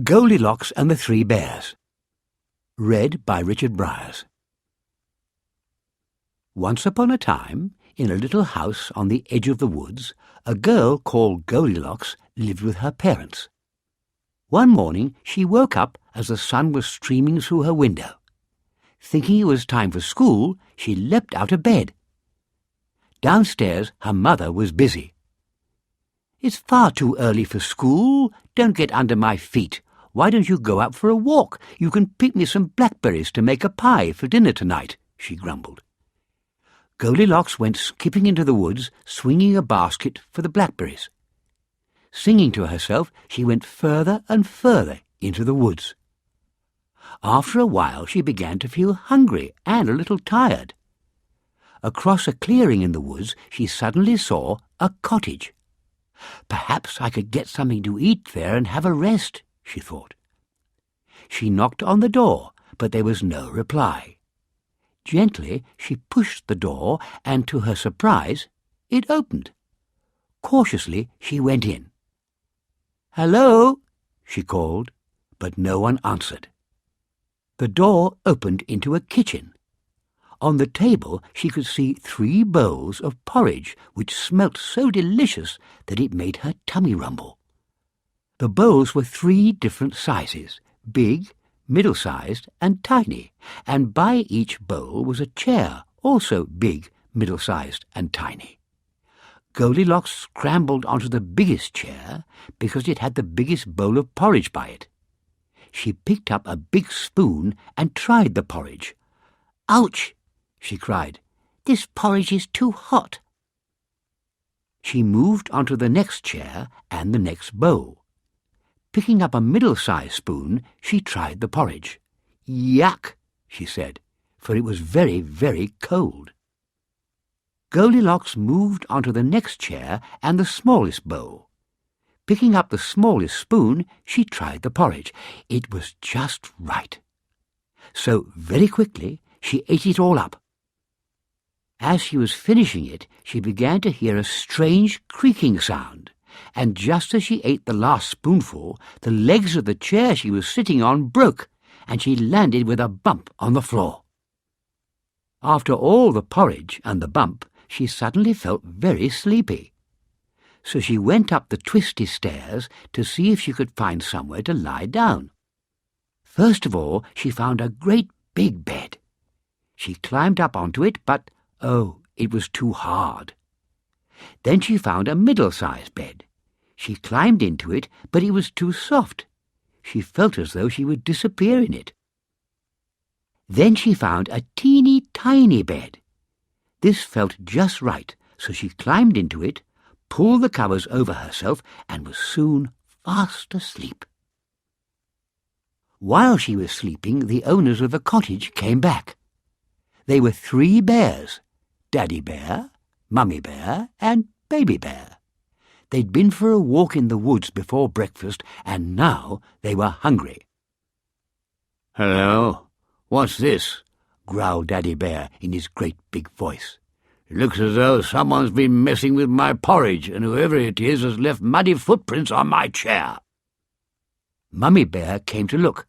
Goldilocks and the Three Bears. Read by Richard Briers. Once upon a time, in a little house on the edge of the woods, a girl called Goldilocks lived with her parents. One morning she woke up as the sun was streaming through her window. Thinking it was time for school, she leapt out of bed. Downstairs her mother was busy. "It's far too early for school. Don't get under my feet. Why don't you go out for a walk? You can pick me some blackberries to make a pie for dinner tonight," she grumbled. Goldilocks went skipping into the woods, swinging a basket for the blackberries. Singing to herself, she went further and further into the woods. After a while she began to feel hungry and a little tired. Across a clearing in the woods she suddenly saw a cottage. "Perhaps I could get something to eat there and have a rest," she thought. She knocked on the door, but there was no reply. Gently she pushed the door, and to her surprise, it opened. Cautiously she went in. "Hello," she called, but no one answered. The door opened into a kitchen. On the table she could see 3 bowls of porridge, which smelt so delicious that it made her tummy rumble. The bowls were 3 different sizes, big, middle-sized and tiny, and by each bowl was a chair, also big, middle-sized and tiny. Goldilocks scrambled onto the biggest chair because it had the biggest bowl of porridge by it. She picked up a big spoon and tried the porridge. "Ouch!" she cried. "This porridge is too hot." She moved onto the next chair and the next bowl. Picking up a middle-sized spoon, she tried the porridge. "Yuck," she said, for it was very, very cold. Goldilocks moved onto the next chair and the smallest bowl. Picking up the smallest spoon, she tried the porridge. It was just right. So, very quickly, she ate it all up. As she was finishing it, she began to hear a strange creaking sound, and just as she ate the last spoonful, the legs of the chair she was sitting on broke, and she landed with a bump on the floor. After all the porridge and the bump, she suddenly felt very sleepy. So she went up the twisty stairs to see if she could find somewhere to lie down. First of all, she found a great big bed. She climbed up onto it, but, oh, it was too hard. Then she found a middle-sized bed. She climbed into it, but it was too soft. She felt as though she would disappear in it. Then she found a teeny-tiny bed. This felt just right, so she climbed into it, pulled the covers over herself, and was soon fast asleep. While she was sleeping, the owners of the cottage came back. They were 3 bears, Daddy Bear, Mummy Bear, and Baby Bear. They'd been for a walk in the woods before breakfast, and now they were hungry. "Hello, what's this?" growled Daddy Bear in his great big voice. "It looks as though someone's been messing with my porridge, and whoever it is has left muddy footprints on my chair." Mummy Bear came to look.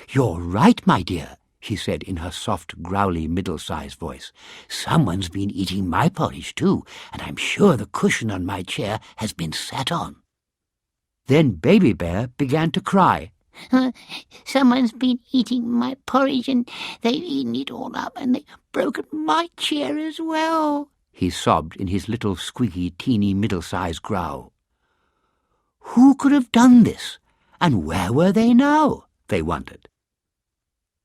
"You're right, my dear," she said in her soft, growly, middle-sized voice. "Someone's been eating my porridge too, and I'm sure the cushion on my chair has been sat on." Then Baby Bear began to cry. "Someone's been eating my porridge, and they've eaten it all up, and they've broken my chair as well," he sobbed in his little squeaky, teeny, middle-sized growl. Who could have done this, and where were they now? They wondered.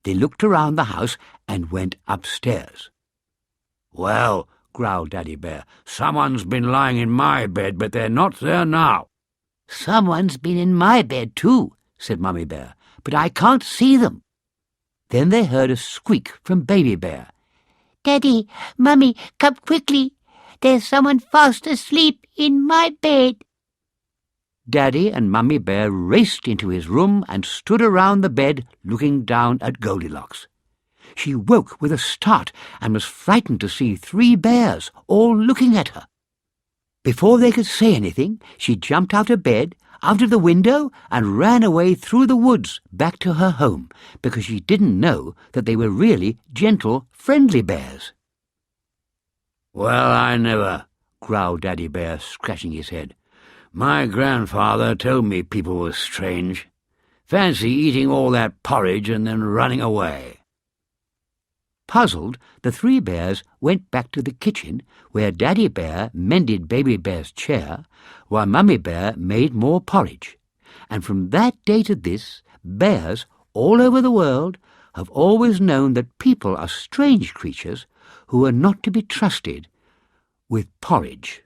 They looked around the house and went upstairs. "Well," growled Daddy Bear, "someone's been lying in my bed, but they're not there now." "Someone's been in my bed too," said Mummy Bear, "but I can't see them." Then they heard a squeak from Baby Bear. "Daddy, Mummy, come quickly. There's someone fast asleep in my bed." Daddy and Mummy Bear raced into his room and stood around the bed looking down at Goldilocks. She woke with a start and was frightened to see 3 bears all looking at her. Before they could say anything, she jumped out of bed, out of the window and ran away through the woods back to her home because she didn't know that they were really gentle, friendly bears. "Well, I never," growled Daddy Bear, scratching his head. "My grandfather told me people were strange. Fancy eating all that porridge and then running away." Puzzled, the three bears went back to the kitchen where Daddy Bear mended Baby Bear's chair while Mummy Bear made more porridge. And from that day to this, bears all over the world have always known that people are strange creatures who are not to be trusted with porridge.